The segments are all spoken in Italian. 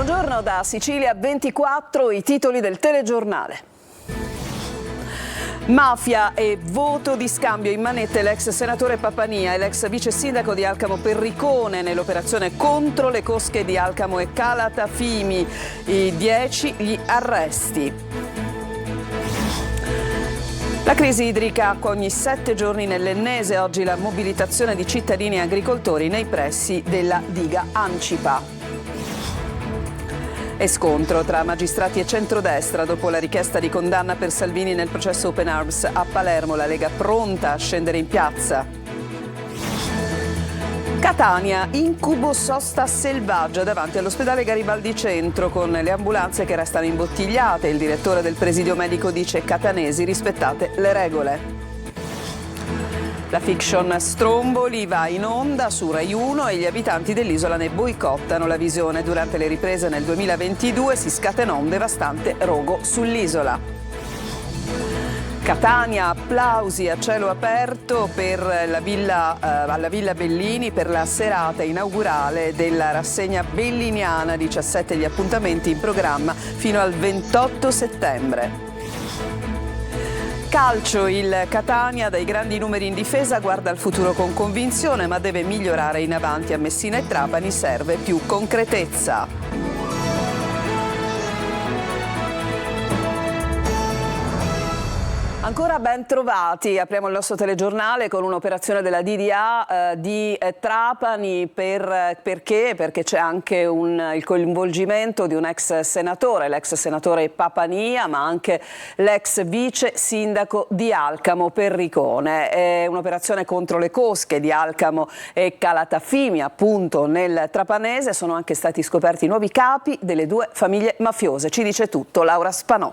Buongiorno da Sicilia 24, i titoli del telegiornale. Mafia e voto di scambio in manette l'ex senatore Papania e l'ex vice sindaco di Alcamo Perricone nell'operazione contro le cosche di Alcamo e Calatafimi. I 10 gli arresti. La crisi idrica acqua ogni 7 giorni nell'Ennese, oggi la mobilitazione di cittadini e agricoltori nei pressi della diga Ancipa. E scontro tra magistrati e centrodestra dopo la richiesta di condanna per Salvini nel processo Open Arms a Palermo, la Lega pronta a scendere in piazza. Catania, incubo sosta selvaggia davanti all'ospedale Garibaldi Centro con le ambulanze che restano imbottigliate. Il direttore del presidio medico dice: catanesi, rispettate le regole. La fiction Stromboli va in onda su Rai 1 e gli abitanti dell'isola ne boicottano la visione. Durante le riprese nel 2022 si scatenò un devastante rogo sull'isola. Catania, applausi a cielo aperto per alla Villa Bellini per la serata inaugurale della rassegna belliniana, 17 gli appuntamenti in programma fino al 28 settembre. Calcio, il Catania dai grandi numeri in difesa guarda al futuro con convinzione, ma deve migliorare in avanti. A Messina e Trapani serve più concretezza. Ancora ben trovati, apriamo il nostro telegiornale con un'operazione della DDA di Trapani. Perché? Perché c'è anche il coinvolgimento di un ex senatore, l'ex senatore Papania, ma anche l'ex vice sindaco di Alcamo Perricone. È un'operazione contro le cosche di Alcamo e Calatafimi, appunto nel trapanese. Sono anche stati scoperti nuovi capi delle due famiglie mafiose. Ci dice tutto Laura Spanò.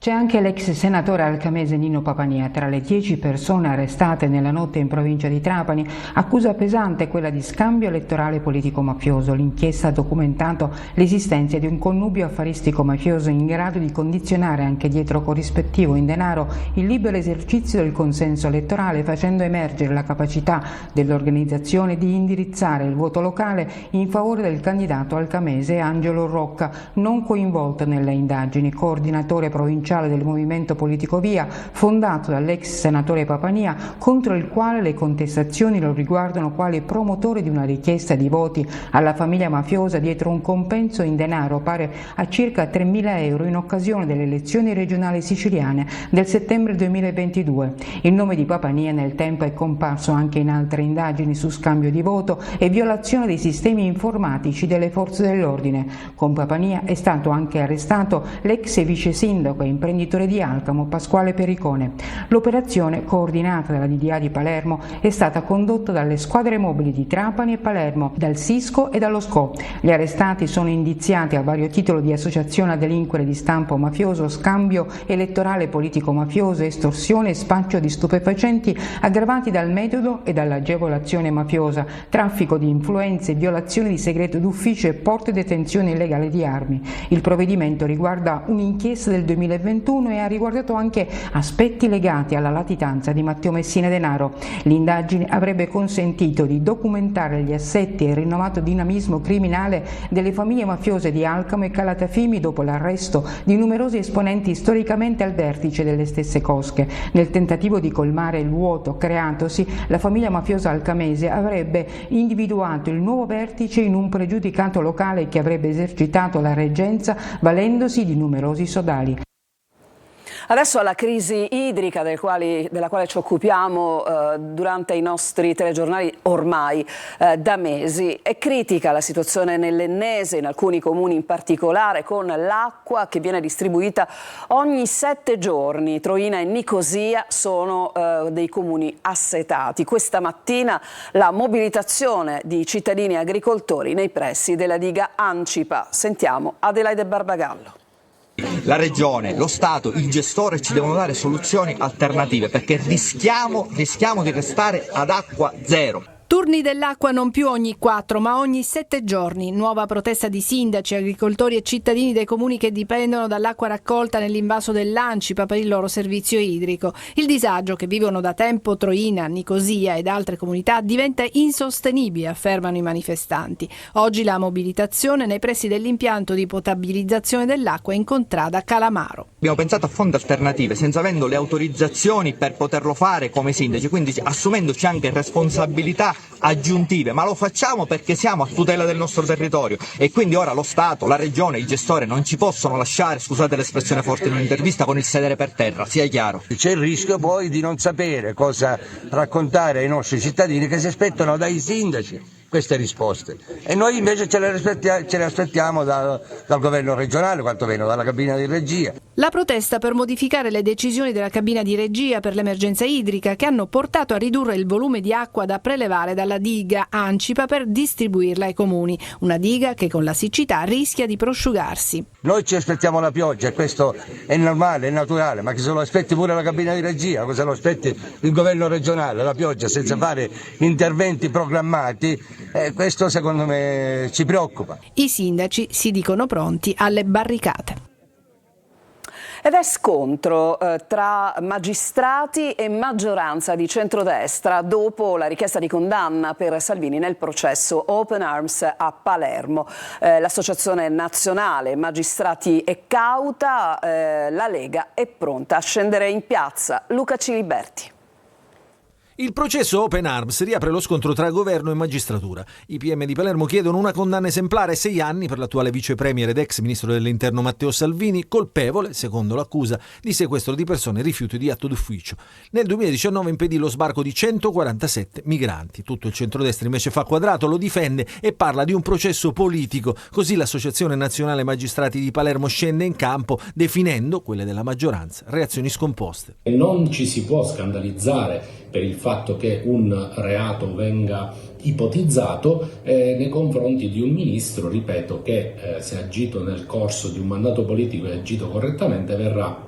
C'è anche l'ex senatore alcamese Nino Papania tra le 10 persone arrestate nella notte in provincia di Trapani. Accusa pesante quella di scambio elettorale politico-mafioso. L'inchiesta ha documentato l'esistenza di un connubio affaristico mafioso in grado di condizionare anche dietro corrispettivo in denaro il libero esercizio del consenso elettorale, facendo emergere la capacità dell'organizzazione di indirizzare il voto locale in favore del candidato alcamese Angelo Rocca, non coinvolto nelle indagini, coordinatore provinciale del movimento politico Via, fondato dall'ex senatore Papania, contro il quale le contestazioni lo riguardano quale promotore di una richiesta di voti alla famiglia mafiosa dietro un compenso in denaro pari a circa 3.000 euro in occasione delle elezioni regionali siciliane del settembre 2022. Il nome di Papania nel tempo è comparso anche in altre indagini su scambio di voto e violazione dei sistemi informatici delle forze dell'ordine. Con Papania è stato anche arrestato l'ex vice sindaco e imprenditore di Alcamo Pasquale Perricone. L'operazione, coordinata dalla DDA di Palermo, è stata condotta dalle squadre mobili di Trapani e Palermo, dal Sisco e dallo SCO. Gli arrestati sono indiziati a vario titolo di associazione a delinquere di stampo mafioso, scambio elettorale politico-mafioso, estorsione e spaccio di stupefacenti aggravati dal metodo e dall'agevolazione mafiosa, traffico di influenze, violazione di segreto d'ufficio e porte detenzione illegale di armi. Il provvedimento riguarda un'inchiesta del 2021 e ha riguardato anche aspetti legati alla latitanza di Matteo Messina Denaro. L'indagine avrebbe consentito di documentare gli assetti e il rinnovato dinamismo criminale delle famiglie mafiose di Alcamo e Calatafimi dopo l'arresto di numerosi esponenti storicamente al vertice delle stesse cosche. Nel tentativo di colmare il vuoto creatosi, la famiglia mafiosa alcamese avrebbe individuato il nuovo vertice in un pregiudicato locale che avrebbe esercitato la reggenza valendosi di numerosi sodali. Adesso alla crisi idrica della quale ci occupiamo durante i nostri telegiornali ormai da mesi. È critica la situazione nell'Ennese, in alcuni comuni in particolare, con l'acqua che viene distribuita ogni 7 giorni. Troina e Nicosia sono dei comuni assetati. Questa mattina la mobilitazione di cittadini e agricoltori nei pressi della diga Ancipa. Sentiamo Adelaide Barbagallo. La Regione, lo Stato, il gestore ci devono dare soluzioni alternative perché rischiamo di restare ad acqua zero. Turni dell'acqua non più ogni 4 ma ogni 7 giorni. Nuova protesta di sindaci, agricoltori e cittadini dei comuni che dipendono dall'acqua raccolta nell'invaso dell'Ancipa per il loro servizio idrico. Il disagio che vivono da tempo Troina, Nicosia ed altre comunità diventa insostenibile, affermano i manifestanti. Oggi la mobilitazione nei pressi dell'impianto di potabilizzazione dell'acqua in contrada Calamaro. Abbiamo pensato a fonti alternative senza avendo le autorizzazioni per poterlo fare come sindaci, quindi assumendoci anche responsabilità aggiuntive, ma lo facciamo perché siamo a tutela del nostro territorio e quindi ora lo Stato, la Regione, il gestore non ci possono lasciare, scusate l'espressione forte in un'intervista, con il sedere per terra, sia chiaro. C'è il rischio poi di non sapere cosa raccontare ai nostri cittadini che si aspettano dai sindaci queste risposte e noi invece ce le aspettiamo dal governo regionale, quantomeno dalla cabina di regia. La protesta per modificare le decisioni della cabina di regia per l'emergenza idrica che hanno portato a ridurre il volume di acqua da prelevare dalla diga Ancipa per distribuirla ai comuni, una diga che con la siccità rischia di prosciugarsi. Noi ci aspettiamo la pioggia e questo è normale, è naturale, ma che se lo aspetti pure la cabina di regia, cosa lo aspetti il governo regionale, la pioggia senza fare interventi programmati, questo secondo me ci preoccupa. I sindaci si dicono pronti alle barricate. Ed è scontro tra magistrati e maggioranza di centrodestra dopo la richiesta di condanna per Salvini nel processo Open Arms a Palermo. L'Associazione Nazionale Magistrati è cauta, la Lega è pronta a scendere in piazza. Luca Ciliberti. Il processo Open Arms riapre lo scontro tra governo e magistratura. I PM di Palermo chiedono una condanna esemplare, 6 anni per l'attuale vice premier ed ex ministro dell'interno Matteo Salvini, colpevole, secondo l'accusa, di sequestro di persone e rifiuto di atto d'ufficio. Nel 2019 impedì lo sbarco di 147 migranti. Tutto il centrodestra invece fa quadrato, lo difende e parla di un processo politico. Così l'Associazione Nazionale Magistrati di Palermo scende in campo, definendo, quelle della maggioranza, reazioni scomposte. Non ci si può scandalizzare per il fatto che un reato venga ipotizzato nei confronti di un ministro, ripeto, che se ha agito nel corso di un mandato politico e ha agito correttamente verrà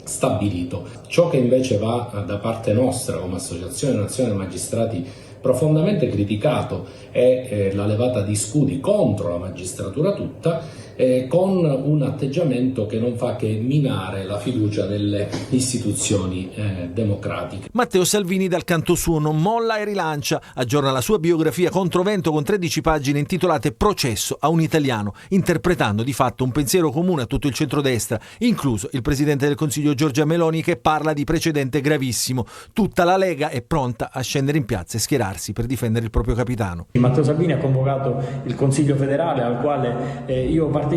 stabilito. Ciò che invece va da parte nostra come Associazione Nazionale Magistrati profondamente criticato è la levata di scudi contro la magistratura tutta, con un atteggiamento che non fa che minare la fiducia nelle istituzioni democratiche. Matteo Salvini dal canto suo non molla e rilancia, aggiorna la sua biografia controvento con 13 pagine intitolate Processo a un italiano, interpretando di fatto un pensiero comune a tutto il centrodestra, incluso il presidente del Consiglio Giorgia Meloni, che parla di precedente gravissimo. Tutta la Lega è pronta a scendere in piazza e schierarsi per difendere il proprio capitano. Matteo Salvini ha convocato il Consiglio federale al quale io parteciperò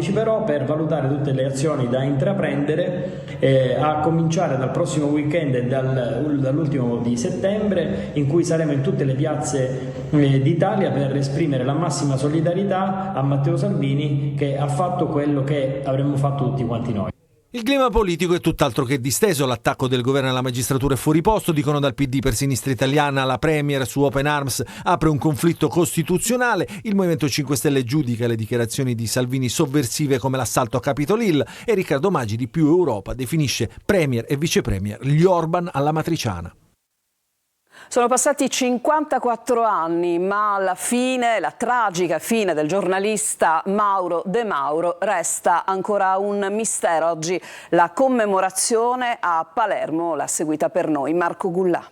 per valutare tutte le azioni da intraprendere, a cominciare dal prossimo weekend e dall'ultimo di settembre, in cui saremo in tutte le piazze d'Italia per esprimere la massima solidarietà a Matteo Salvini, che ha fatto quello che avremmo fatto tutti quanti noi. Il clima politico è tutt'altro che disteso, l'attacco del governo alla magistratura è fuori posto, dicono dal PD per Sinistra Italiana, la Premier su Open Arms apre un conflitto costituzionale, il Movimento 5 Stelle giudica le dichiarazioni di Salvini sovversive come l'assalto a Capitol Hill e Riccardo Maggi di Più Europa definisce Premier e Vice Premier gli Orban alla matriciana. Sono passati 54 anni, ma alla fine, la tragica fine del giornalista Mauro De Mauro resta ancora un mistero. Oggi la commemorazione a Palermo l'ha seguita per noi Marco Gullà.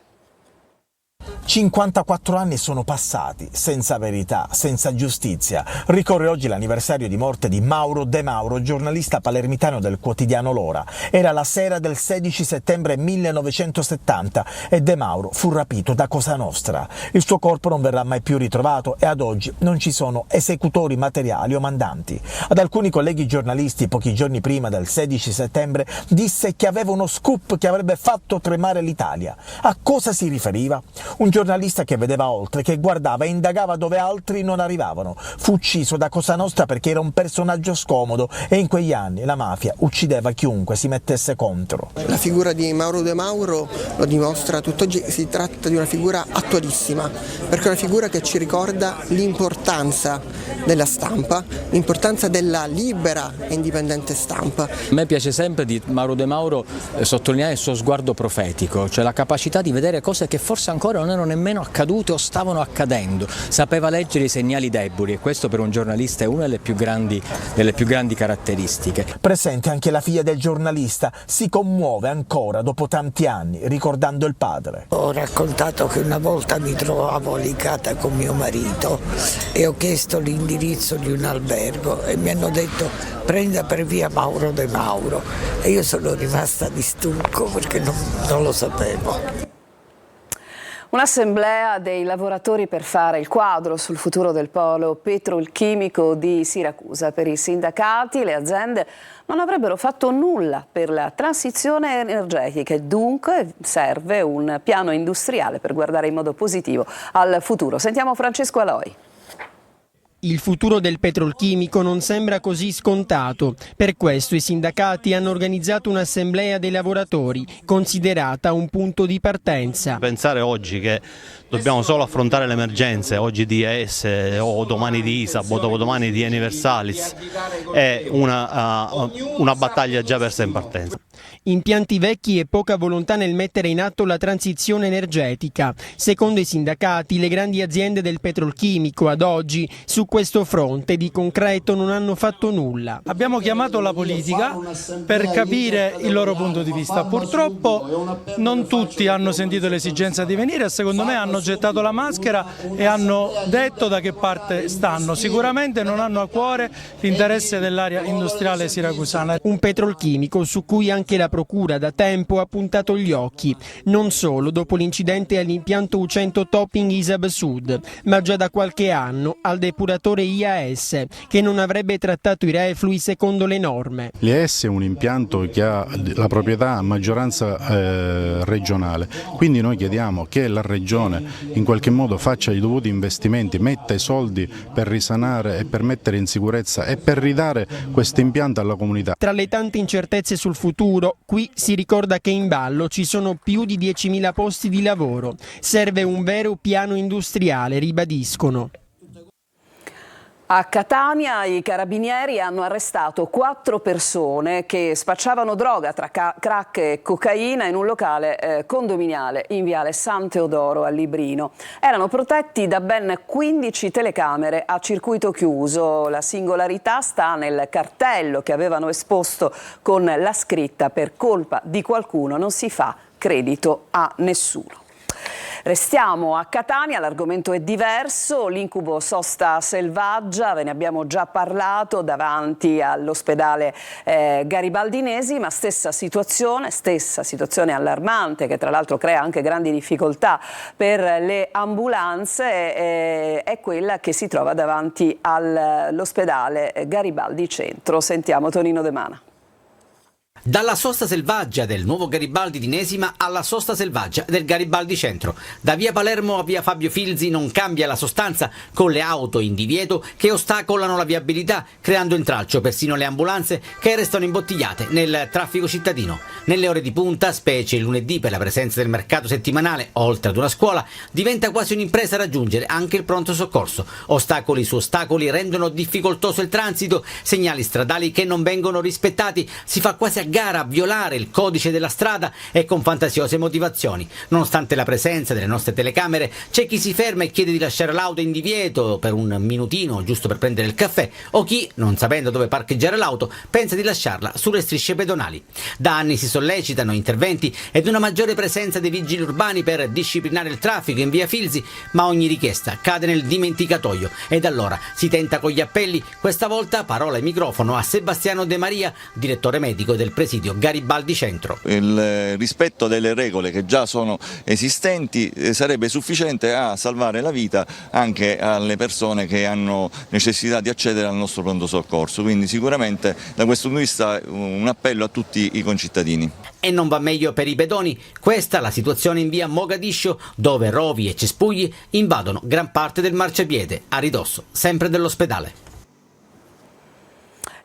54 anni sono passati, senza verità, senza giustizia. Ricorre oggi l'anniversario di morte di Mauro De Mauro, giornalista palermitano del quotidiano L'Ora. Era la sera del 16 settembre 1970 e De Mauro fu rapito da Cosa Nostra. Il suo corpo non verrà mai più ritrovato e ad oggi non ci sono esecutori materiali o mandanti. Ad alcuni colleghi giornalisti, pochi giorni prima del 16 settembre, disse che aveva uno scoop che avrebbe fatto tremare l'Italia. A cosa si riferiva? Un giornalista che vedeva oltre, che guardava e indagava dove altri non arrivavano. Fu ucciso da Cosa Nostra perché era un personaggio scomodo e in quegli anni la mafia uccideva chiunque si mettesse contro. La figura di Mauro De Mauro lo dimostra tutt'oggi, si tratta di una figura attualissima, perché è una figura che ci ricorda l'importanza della stampa, l'importanza della libera e indipendente stampa. A me piace sempre di Mauro De Mauro sottolineare il suo sguardo profetico, cioè la capacità di vedere cose che forse ancora ancora non erano nemmeno accadute o stavano accadendo, sapeva leggere i segnali deboli, e questo per un giornalista è una delle più grandi caratteristiche. Presente anche la figlia del giornalista, si commuove ancora dopo tanti anni ricordando il padre. Ho raccontato che una volta mi trovavo litigata con mio marito e ho chiesto l'indirizzo di un albergo e mi hanno detto prenda per via Mauro De Mauro, e io sono rimasta di stucco perché non lo sapevo. Un'assemblea dei lavoratori per fare il quadro sul futuro del polo petrolchimico di Siracusa. Per i sindacati le aziende non avrebbero fatto nulla per la transizione energetica e dunque serve un piano industriale per guardare in modo positivo al futuro. Sentiamo Francesco Aloi. Il futuro del petrolchimico non sembra così scontato. Per questo i sindacati hanno organizzato un'assemblea dei lavoratori, considerata un punto di partenza. Pensare oggi che dobbiamo solo affrontare le emergenze, oggi di ES o domani di ISAB o dopodomani di Universalis, è una battaglia già persa in partenza. Impianti vecchi e poca volontà nel mettere in atto la transizione energetica. Secondo i sindacati, le grandi aziende del petrolchimico ad oggi su questo fronte di concreto non hanno fatto nulla. Abbiamo chiamato la politica per capire il loro punto di vista. Purtroppo non tutti hanno sentito l'esigenza di venire, secondo me hanno gettato la maschera e hanno detto da che parte stanno. Sicuramente non hanno a cuore l'interesse dell'area industriale siracusana. Un petrolchimico su cui anche la Procura da tempo ha puntato gli occhi, non solo dopo l'incidente all'impianto U100 Topping ISAB Sud, ma già da qualche anno al depuratore IAS, che non avrebbe trattato i reflui secondo le norme. L'IAS è un impianto che ha la proprietà a maggioranza regionale, quindi noi chiediamo che la regione in qualche modo faccia i dovuti investimenti, metta i soldi per risanare e per mettere in sicurezza e per ridare questo impianto alla comunità. Tra le tante incertezze sul futuro, qui si ricorda che in ballo ci sono più di 10.000 posti di lavoro. Serve un vero piano industriale, ribadiscono. A Catania i carabinieri hanno arrestato 4 persone che spacciavano droga tra crack e cocaina in un locale condominiale in viale San Teodoro a Librino. Erano protetti da ben 15 telecamere a circuito chiuso. La singolarità sta nel cartello che avevano esposto con la scritta «Per colpa di qualcuno non si fa credito a nessuno». Restiamo a Catania, l'argomento è diverso, l'incubo sosta selvaggia, ve ne abbiamo già parlato davanti all'ospedale Garibaldinesi, ma stessa situazione allarmante che tra l'altro crea anche grandi difficoltà per le ambulanze, è quella che si trova davanti all'ospedale Garibaldi Centro. Sentiamo Tonino De Mana. Dalla sosta selvaggia del nuovo Garibaldi di Nesima alla sosta selvaggia del Garibaldi Centro. Da via Palermo a via Fabio Filzi non cambia la sostanza, con le auto in divieto che ostacolano la viabilità, creando intralcio persino le ambulanze che restano imbottigliate nel traffico cittadino. Nelle ore di punta, specie il lunedì per la presenza del mercato settimanale, oltre ad una scuola, diventa quasi un'impresa raggiungere anche il pronto soccorso. Ostacoli su ostacoli rendono difficoltoso il transito, segnali stradali che non vengono rispettati, si fa quasi a gara a violare il codice della strada e con fantasiose motivazioni. Nonostante la presenza delle nostre telecamere, c'è chi si ferma e chiede di lasciare l'auto in divieto per un minutino giusto per prendere il caffè, o chi, non sapendo dove parcheggiare l'auto, pensa di lasciarla sulle strisce pedonali. Da anni si sollecitano interventi ed una maggiore presenza dei vigili urbani per disciplinare il traffico in via Filzi, ma ogni richiesta cade nel dimenticatoio ed allora si tenta con gli appelli, questa volta parola e microfono a Sebastiano De Maria, direttore medico del presidio Garibaldi Centro. Il rispetto delle regole che già sono esistenti sarebbe sufficiente a salvare la vita anche alle persone che hanno necessità di accedere al nostro pronto soccorso, quindi sicuramente da questo punto di vista un appello a tutti i concittadini. E non va meglio per i pedoni, questa è la situazione in via Mogadiscio, dove rovi e cespugli invadono gran parte del marciapiede, a ridosso sempre dell'ospedale.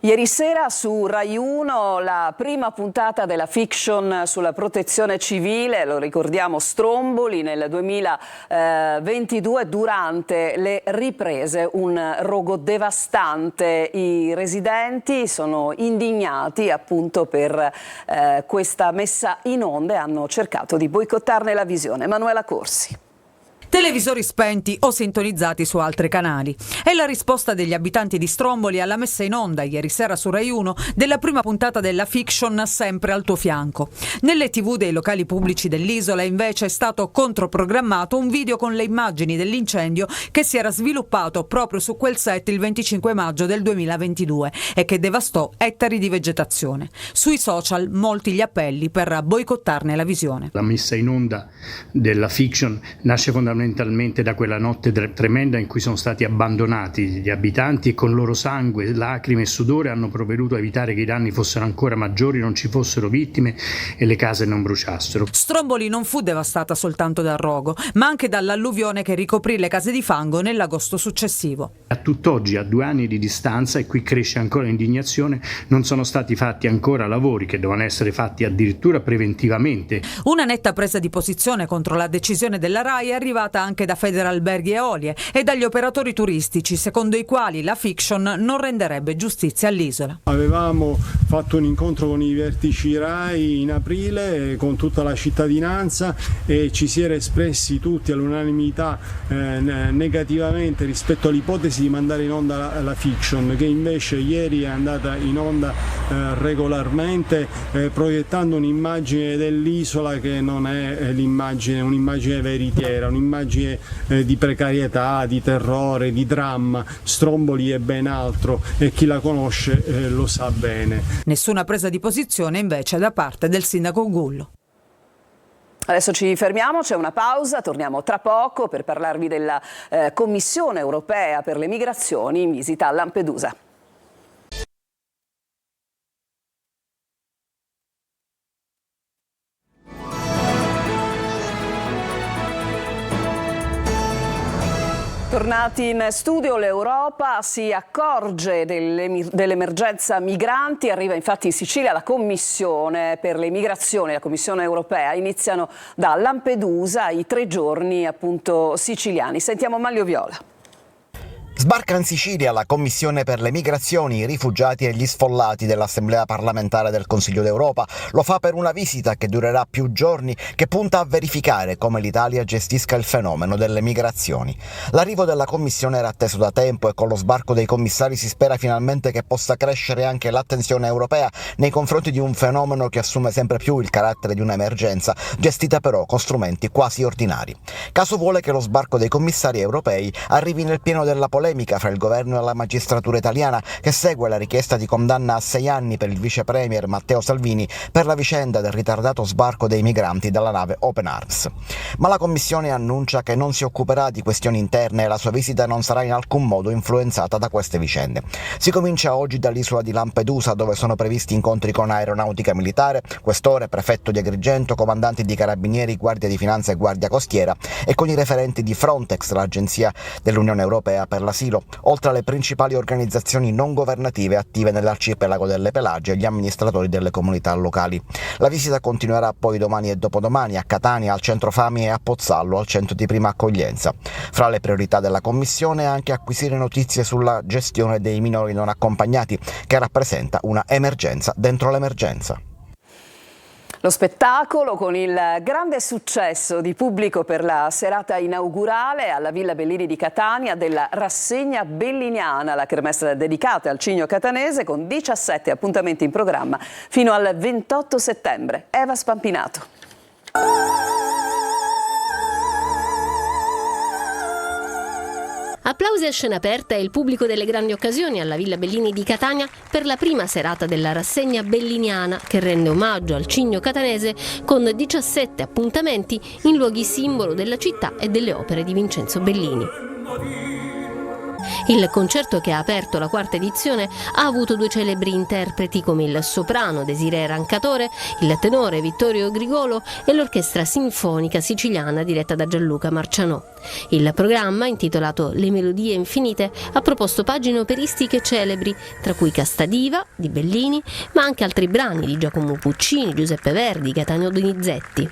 Ieri sera su Rai 1 la prima puntata della fiction sulla protezione civile, lo ricordiamo Stromboli, nel 2022 durante le riprese un rogo devastante. I residenti sono indignati appunto per questa messa in onda e hanno cercato di boicottarne la visione. Emanuela Corsi. televisori spenti o sintonizzati su altri canali. È la risposta degli abitanti di Stromboli alla messa in onda ieri sera su Rai 1 della prima puntata della fiction Sempre al tuo fianco. Nelle TV dei locali pubblici dell'isola invece è stato controprogrammato un video con le immagini dell'incendio che si era sviluppato proprio su quel set il 25 maggio del 2022 e che devastò ettari di vegetazione. Sui social molti gli appelli per boicottarne la visione. La messa in onda della fiction nasce fondamentalmente da quella notte tremenda in cui sono stati abbandonati gli abitanti e con loro sangue, lacrime e sudore hanno provveduto a evitare che i danni fossero ancora maggiori, non ci fossero vittime e le case non bruciassero. Stromboli non fu devastata soltanto dal rogo, ma anche dall'alluvione che ricoprì le case di fango nell'agosto successivo. A tutt'oggi, a 2 anni di distanza, e qui cresce ancora l'indignazione, non sono stati fatti ancora lavori che dovevano essere fatti addirittura preventivamente. Una netta presa di posizione contro la decisione della RAI è arrivata anche da Federalberghi Eolie e dagli operatori turistici, secondo i quali la fiction non renderebbe giustizia all'isola. Avevamo fatto un incontro con i vertici RAI in aprile con tutta la cittadinanza e ci si era espressi tutti all'unanimità negativamente rispetto all'ipotesi di mandare in onda la fiction, che invece ieri è andata in onda regolarmente, proiettando un'immagine dell'isola che non è un'immagine veritiera, un'immagine di precarietà, di terrore, di dramma. Stromboli è ben altro e chi la conosce lo sa bene. Nessuna presa di posizione invece da parte del sindaco Gullo. Adesso ci fermiamo, c'è una pausa, torniamo tra poco per parlarvi della Commissione europea per le migrazioni in visita a Lampedusa. Tornati in studio, l'Europa si accorge dell'emergenza migranti, arriva infatti in Sicilia la Commissione per le migrazioni, la Commissione europea, iniziano da Lampedusa i 3 giorni appunto siciliani. Sentiamo Manlio Viola. Sbarca in Sicilia la Commissione per le migrazioni, i rifugiati e gli sfollati dell'Assemblea parlamentare del Consiglio d'Europa. Lo fa per una visita che durerà più giorni, che punta a verificare come l'Italia gestisca il fenomeno delle migrazioni. L'arrivo della Commissione era atteso da tempo e con lo sbarco dei commissari si spera finalmente che possa crescere anche l'attenzione europea nei confronti di un fenomeno che assume sempre più il carattere di un'emergenza, gestita però con strumenti quasi ordinari. Caso vuole che lo sbarco dei commissari europei arrivi nel pieno della polemica fra il governo e la magistratura italiana, che segue la richiesta di condanna a 6 anni per il vice premier Matteo Salvini per la vicenda del ritardato sbarco dei migranti dalla nave Open Arms. Ma la Commissione annuncia che non si occuperà di questioni interne e la sua visita non sarà in alcun modo influenzata da queste vicende. Si comincia oggi dall'isola di Lampedusa, dove sono previsti incontri con Aeronautica Militare, Questore, Prefetto di Agrigento, comandanti di Carabinieri, Guardia di Finanza e Guardia Costiera e con i referenti di Frontex, l'agenzia dell'Unione Europea per l'asilo, oltre alle principali organizzazioni non governative attive nell'arcipelago delle Pelagie e gli amministratori delle comunità locali. La visita continuerà poi domani e dopodomani a Catania, al centro Fami e a Pozzallo, al centro di prima accoglienza. Fra le priorità della Commissione è anche acquisire notizie sulla gestione dei minori non accompagnati, che rappresenta una emergenza dentro l'emergenza. Lo spettacolo con il grande successo di pubblico per la serata inaugurale alla Villa Bellini di Catania della Rassegna Belliniana, la kermesse dedicata al Cigno Catanese, con 17 appuntamenti in programma fino al 28 settembre. Eva Spampinato. Applausi a scena aperta e il pubblico delle grandi occasioni alla Villa Bellini di Catania per la prima serata della Rassegna Belliniana, che rende omaggio al Cigno Catanese con 17 appuntamenti in luoghi simbolo della città e delle opere di Vincenzo Bellini. Il concerto, che ha aperto la 4ª edizione, ha avuto 2 celebri interpreti come il soprano Desiree Rancatore, il tenore Vittorio Grigolo e l'orchestra sinfonica siciliana diretta da Gianluca Marcianò. Il programma, intitolato Le Melodie Infinite, ha proposto pagine operistiche celebri, tra cui Casta Diva di Bellini, ma anche altri brani di Giacomo Puccini, Giuseppe Verdi, Gaetano Donizetti.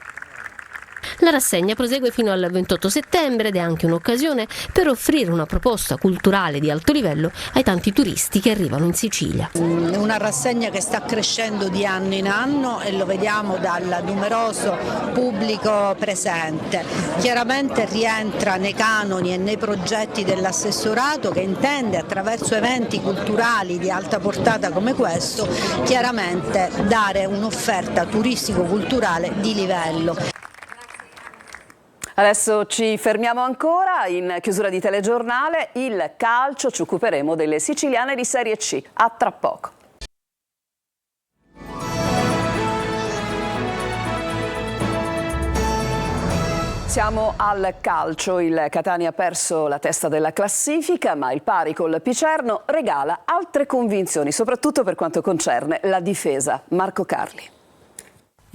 La rassegna prosegue fino al 28 settembre ed è anche un'occasione per offrire una proposta culturale di alto livello ai tanti turisti che arrivano in Sicilia. Una rassegna che sta crescendo di anno in anno e lo vediamo dal numeroso pubblico presente. Chiaramente rientra nei canoni e nei progetti dell'assessorato, che intende, attraverso eventi culturali di alta portata come questo, chiaramente dare un'offerta turistico-culturale di livello. Adesso ci fermiamo ancora, in chiusura di telegiornale, il calcio, ci occuperemo delle siciliane di Serie C. A tra poco. Siamo al calcio, il Catania ha perso la testa della classifica, ma il pari col Picerno regala altre convinzioni, soprattutto per quanto concerne la difesa. Marco Carli.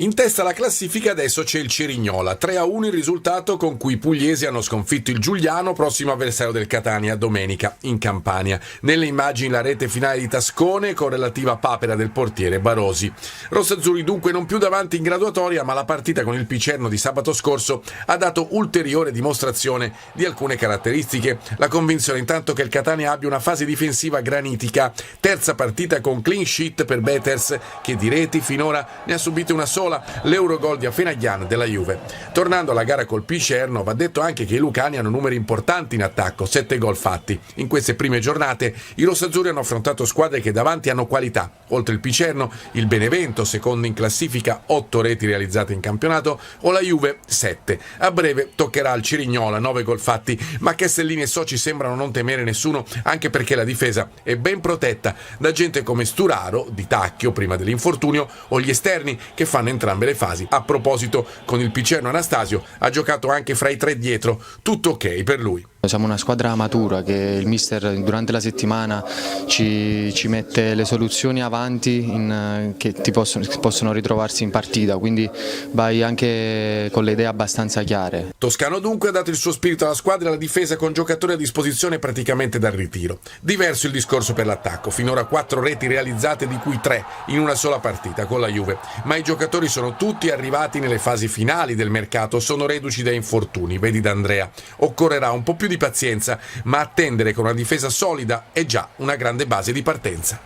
In testa alla classifica adesso c'è il Cerignola, 3-1 il risultato con cui i pugliesi hanno sconfitto il Giuliano, prossimo avversario del Catania, domenica in Campania. Nelle immagini la rete finale di Tascone con relativa papera del portiere Barosi. Rossazzurri dunque non più davanti in graduatoria, ma la partita con il Picerno di sabato scorso ha dato ulteriore dimostrazione di alcune caratteristiche. La convinzione intanto che il Catania abbia una fase difensiva granitica, terza partita con clean sheet per Beters, che di reti finora ne ha subite una sola, l'Eurogol di Afenayan della Juve. Tornando alla gara col Picerno, va detto anche che i lucani hanno numeri importanti in attacco, 7 gol fatti. In queste prime giornate i rossazzurri hanno affrontato squadre che davanti hanno qualità. Oltre il Picerno, il Benevento, secondo in classifica, 8 reti realizzate in campionato, o la Juve 7. A breve toccherà al Cerignola, 9 gol fatti, ma Castellini e soci sembrano non temere nessuno, anche perché la difesa è ben protetta da gente come Sturaro, Di Tacchio prima dell'infortunio, o gli esterni che fanno entrambe le fasi. A proposito, con il Picerno Anastasio ha giocato anche fra i tre dietro, tutto ok per lui. Siamo una squadra matura che il mister durante la settimana ci mette le soluzioni avanti che possono ritrovarsi in partita, quindi vai anche con le idee abbastanza chiare. Toscano dunque ha dato il suo spirito alla squadra e alla difesa con giocatori a disposizione praticamente dal ritiro. Diverso il discorso per l'attacco, finora 4 reti realizzate di cui 3 in una sola partita con la Juve, ma i giocatori sono tutti arrivati nelle fasi finali del mercato, sono reduci da infortuni, vedi D'Andrea. Occorrerà un po' più di pazienza, ma attendere con una difesa solida è già una grande base di partenza.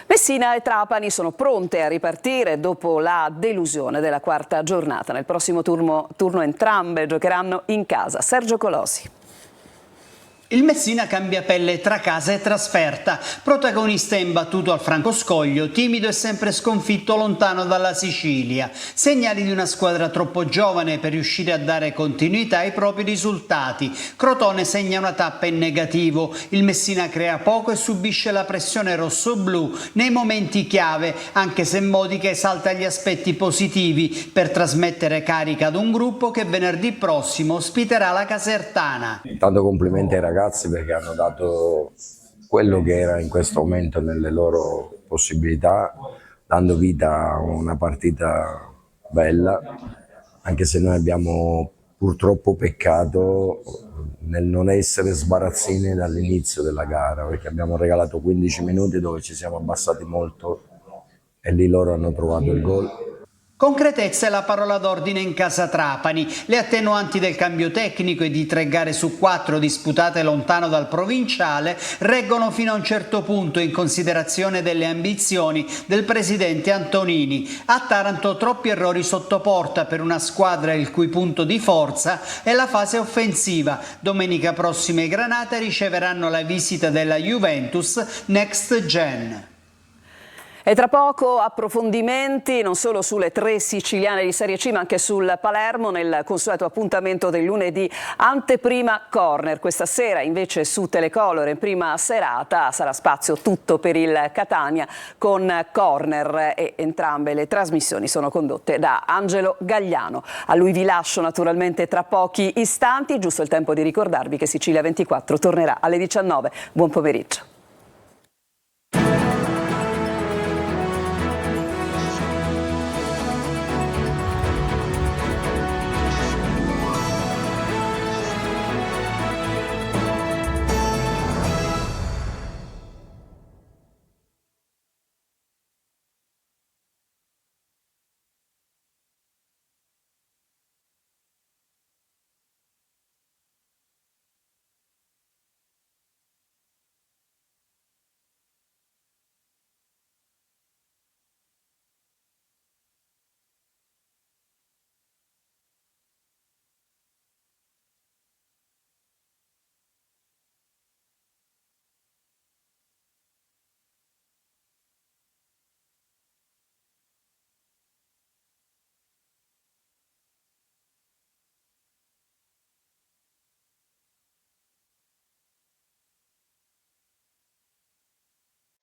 Messina e Trapani sono pronte a ripartire dopo la delusione della quarta giornata. Nel prossimo turno entrambe giocheranno in casa. Sergio Colosi. Il Messina cambia pelle tra casa e trasferta, protagonista imbattuto al Francoscoglio, timido e sempre sconfitto lontano dalla Sicilia. Segnali di una squadra troppo giovane per riuscire a dare continuità ai propri risultati. Crotone segna una tappa in negativo, il Messina crea poco e subisce la pressione rossoblù nei momenti chiave, anche se Modica esalta gli aspetti positivi per trasmettere carica ad un gruppo che venerdì prossimo ospiterà la Casertana. Tanto complimenti ai ragazzi perché hanno dato quello che era in questo momento nelle loro possibilità, dando vita a una partita bella, anche se noi abbiamo purtroppo peccato nel non essere sbarazzini dall'inizio della gara, perché abbiamo regalato 15 minuti dove ci siamo abbassati molto e lì loro hanno trovato il gol. Concretezza è la parola d'ordine in casa Trapani. Le attenuanti del cambio tecnico e di 3 gare su 4 disputate lontano dal provinciale reggono fino a un certo punto in considerazione delle ambizioni del presidente Antonini. A Taranto troppi errori sotto porta per una squadra il cui punto di forza è la fase offensiva. Domenica prossima i Granata riceveranno la visita della Juventus Next Gen. E tra poco approfondimenti non solo sulle 3 siciliane di Serie C ma anche sul Palermo nel consueto appuntamento del lunedì, anteprima corner. Questa sera invece su Telecolor in prima serata sarà spazio tutto per il Catania con corner e entrambe le trasmissioni sono condotte da Angelo Gagliano. A lui vi lascio naturalmente tra pochi istanti, giusto il tempo di ricordarvi che Sicilia 24 tornerà alle 19. Buon pomeriggio.